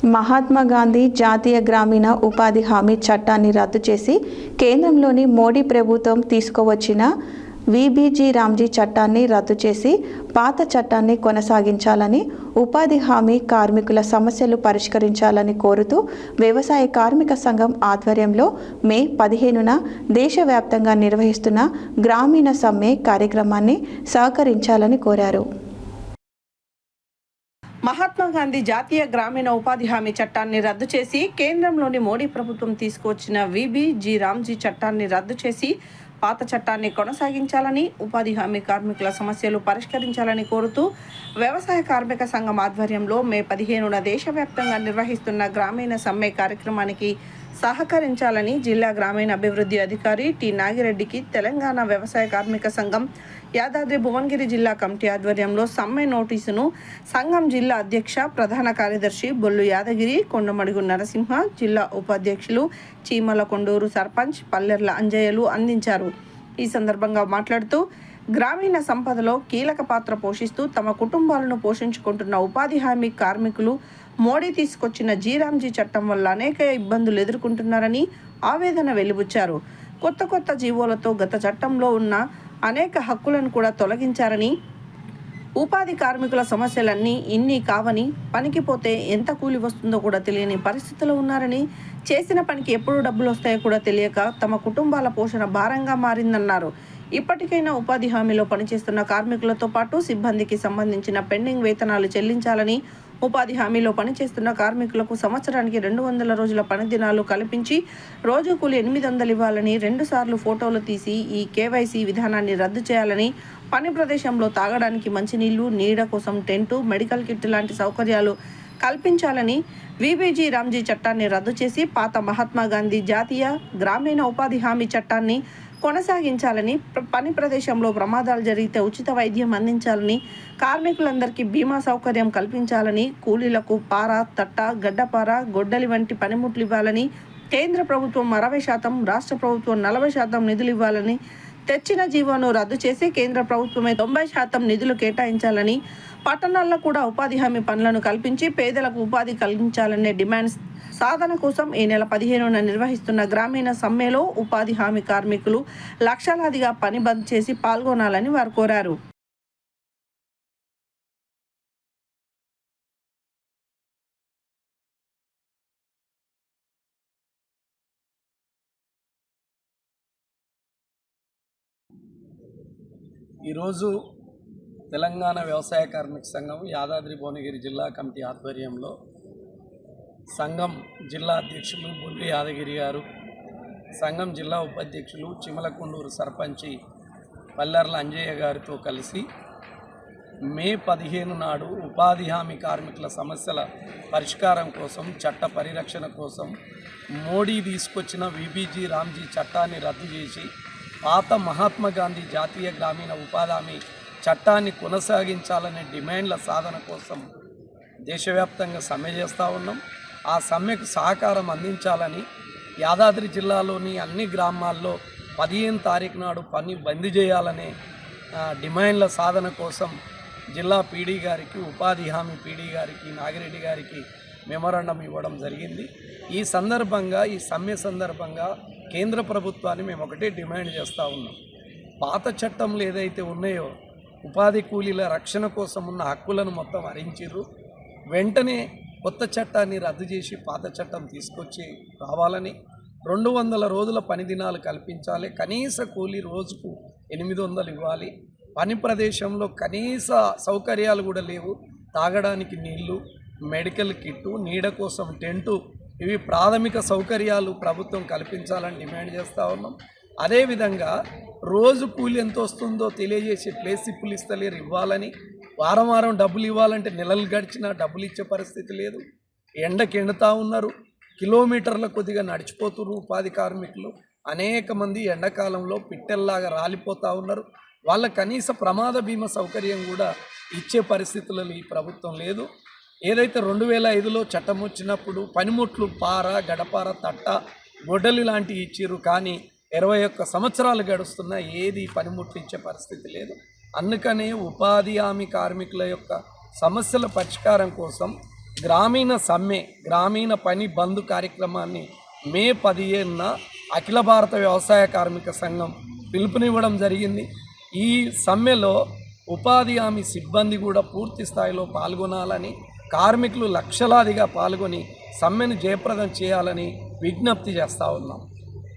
మహాత్మా గాంధీ జాతీయ గ్రామీణ ఉపాధి హామీ చట్టాన్ని రద్దు చేసి కేంద్రంలోని మోడీ ప్రభుత్వం తీసుకువచ్చిన వీబీజీ రామ్జీ చట్టాన్ని రద్దు చేసి పాత చట్టాన్ని కొనసాగించాలని, ఉపాధి హామీ కార్మికుల సమస్యలు పరిష్కరించాలని కోరుతూ వ్యవసాయ కార్మిక సంఘం ఆధ్వర్యంలో మే 15న దేశవ్యాప్తంగా నిర్వహిస్తున్న గ్రామీణ సమ్మె కార్యక్రమాన్ని సహకరించాలని కోరారు. మహాత్మా గాంధీ జాతీయ గ్రామీణ ఉపాధి హామీ చట్టాన్ని రద్దు చేసి కేంద్రంలోని మోడీ ప్రభుత్వం తీసుకువచ్చిన వీబీజీ రామ్జీ చట్టాన్ని రద్దు చేసి పాత చట్టాన్ని కొనసాగించాలని, ఉపాధి హామీ కార్మికుల సమస్యలు పరిష్కరించాలని కోరుతూ వ్యవసాయ కార్మిక సంఘం ఆధ్వర్యంలో మే 15న దేశవ్యాప్తంగా నిర్వహిస్తున్న గ్రామీణ సమ్మె కార్యక్రమానికి సహకరించాలని జిల్లా గ్రామీణ అభివృద్ధి అధికారి టి నాగిరెడ్డికి తెలంగాణ వ్యవసాయ కార్మిక సంఘం యాదాద్రి భువనగిరి జిల్లా కమిటీ ఆధ్వర్యంలో సమ్మె నోటీసును సంఘం జిల్లా అధ్యక్ష ప్రధాన కార్యదర్శి బొల్లు యాదగిరి, కొండమడుగు నరసింహ, జిల్లా ఉపాధ్యక్షులు చీమల కొండూరు సర్పంచ్ పల్లెర్ల అంజయ్యలు అందించారు. ఈ సందర్భంగా మాట్లాడుతూ గ్రామీణ సంపదలో కీలక పాత్ర పోషిస్తూ తమ కుటుంబాలను పోషించుకుంటున్న ఉపాధి హామీ కార్మికులు మోడీ తీసుకొచ్చిన జీరామ్జీ చట్టం వల్ల అనేక ఇబ్బందులు ఎదుర్కొంటున్నారని ఆవేదన వెలిబుచ్చారు. కొత్త జీవోలతో గత చట్టంలో ఉన్న అనేక హక్కులను కూడా తొలగించారని, ఉపాధి కార్మికుల సమస్యలన్నీ ఇన్ని కావని, పనికి పోతే ఎంత కూలి వస్తుందో కూడా తెలియని పరిస్థితుల్లో ఉన్నారని, చేసిన పనికి ఎప్పుడు డబ్బులు వస్తాయో కూడా తెలియక తమ కుటుంబాల పోషణ భారంగా మారిందన్నారు. ఇప్పటికైనా ఉపాధి హామీలో పనిచేస్తున్న కార్మికులతో పాటు సిబ్బందికి సంబంధించిన పెండింగ్ వేతనాలు చెల్లించాలని, ఉపాధి హామీలో పనిచేస్తున్న కార్మికులకు సంవత్సరానికి 200 రోజుల పని దినాలు కల్పించి రోజు కూలి 800 ఇవ్వాలని, 2 సార్లు ఫోటోలు తీసి ఈ కేవైసీ విధానాన్ని రద్దు చేయాలని, పని ప్రదేశంలో తాగడానికి మంచినీళ్లు, నీడ కోసం టెంటు, మెడికల్ కిట్ లాంటి సౌకర్యాలు కల్పించాలని, వీబీజీ రామ్జీ చట్టాన్ని రద్దు చేసి పాత మహాత్మా గాంధీ జాతీయ గ్రామీణ ఉపాధి హామీ చట్టాన్ని కొనసాగించాలని, పని ప్రదేశంలో ప్రమాదాలు జరిగితే ఉచిత వైద్యం అందించాలని, కార్మికులందరికీ బీమా సౌకర్యం కల్పించాలని, కూలీలకు పార, తట్ట, గడ్డపార, గొడ్డలి వంటి పనిముట్లు ఇవ్వాలని, కేంద్ర ప్రభుత్వం 60%, రాష్ట్ర ప్రభుత్వం 40% నిధులు ఇవ్వాలని, తెచ్చిన జీవోను రద్దు చేసి కేంద్ర ప్రభుత్వమే 90% నిధులు కేటాయించాలని, పట్టణాల్లో కూడా ఉపాధి హామీ పనులను కల్పించి పేదలకు ఉపాధి కలిగించాలనే డిమాండ్స్ సాధన కోసం ఈ నెల 15న నిర్వహిస్తున్న గ్రామీణ సమ్మెలో ఉపాధి హామీ కార్మికులు లక్షలాదిగా పని బంద్ చేసి పాల్గొనాలని వారు కోరారు. ఈరోజు తెలంగాణ వ్యవసాయ కార్మిక సంఘం యాదాద్రి భువనగిరి జిల్లా కమిటీ ఆధ్వర్యంలో సంఘం జిల్లా అధ్యక్షులు బొల్లి యాదగిరి గారు, సంఘం జిల్లా ఉపాధ్యక్షులు చిమలకొండూరు సర్పంచి పల్లెర్ల అంజయ్య గారితో కలిసి మే 15 నాడు ఉపాధి హామీ కార్మికుల సమస్యల పరిష్కారం కోసం, చట్ట పరిరక్షణ కోసం మోడీ తీసుకొచ్చిన వీబీజీ రామ్జీ చట్టాన్ని రద్దు చేసి పాత మహాత్మా గాంధీ జాతీయ గ్రామీణ ఉపాధి హామీ చట్టాన్ని కొనసాగించాలనే డిమాండ్ల సాధన కోసం దేశవ్యాప్తంగా సమ్మె చేస్తూ ఉన్నాం. ఆ సమ్మెకు సహకారం అందించాలని యాదాద్రి జిల్లాలోని అన్ని గ్రామాల్లో 15 తారీఖు నాడు పని బంద్ చేయాలనే డిమాండ్ల సాధన కోసం జిల్లా పీడీ గారికి, ఉపాధి హామీ పీడీ గారికి, నాగిరెడ్డి గారికి మెమోరాండం ఇవ్వడం జరిగింది. ఈ సందర్భంగా, ఈ సమ్మె సందర్భంగా కేంద్ర ప్రభుత్వాన్ని మేము ఒకటే డిమాండ్ చేస్తూ ఉన్నాం. పాత చట్టంలో ఏదైతే ఉన్నాయో ఉపాధి కూలీల రక్షణ కోసం ఉన్న హక్కులను మొత్తం హరించిర్రు. వెంటనే కొత్త చట్టాన్ని రద్దు చేసి పాత చట్టం తీసుకొచ్చి రావాలని, 200 రోజుల పని దినాలు కల్పించాలి, కనీస కూలీ రోజుకు 800 ఇవ్వాలి, పని ప్రదేశంలో కనీస సౌకర్యాలు కూడా లేవు, తాగడానికి నీళ్లు, మెడికల్ కిట్టు, నీడ కోసం టెంటు, ఇవి ప్రాథమిక సౌకర్యాలు ప్రభుత్వం కల్పించాలని డిమాండ్ చేస్తూ ఉన్నాం. అదేవిధంగా రోజు కూలి ఎంత వస్తుందో తెలియజేసి ప్లే స్లిప్పులు ఇస్తలేరు, ఇవ్వాలని, వారం డబ్బులు ఇవ్వాలంటే నెలలు గడిచినా డబ్బులు ఇచ్చే పరిస్థితి లేదు. ఎండకి ఎండుతూ ఉన్నారు, కిలోమీటర్ల కొద్దిగా నడిచిపోతున్నారు ఉపాధి కార్మికులు. అనేక మంది ఎండాకాలంలో పిట్టెల్లాగా రాలిపోతూ ఉన్నారు. వాళ్ళ కనీస ప్రమాద బీమా సౌకర్యం కూడా ఇచ్చే పరిస్థితులలో ఈ ప్రభుత్వం లేదు. ఏదైతే 2005లో చట్టం వచ్చినప్పుడు పనిముట్లు పార, గడపార, తట్ట, గొడ్డలి లాంటివి ఇచ్చిర్రు, కానీ 21 సంవత్సరాలు గడుస్తున్నా ఏది పనిముట్లు ఇచ్చే పరిస్థితి లేదు. అందుకనే ఉపాధి హామీ కార్మికుల యొక్క సమస్యల పరిష్కారం కోసం గ్రామీణ సమ్మె, గ్రామీణ పని బంద్ కార్యక్రమాన్ని మే 15న అఖిల భారత వ్యవసాయ కార్మిక సంఘం పిలుపునివ్వడం జరిగింది. ఈ సమ్మెలో ఉపాధి హామీ సిబ్బంది కూడా పూర్తి స్థాయిలో పాల్గొనాలని, కార్మికులు లక్షలాదిగా పాల్గొని సమ్మెను జయప్రదం చేయాలని విజ్ఞప్తి చేస్తూ ఉన్నాం.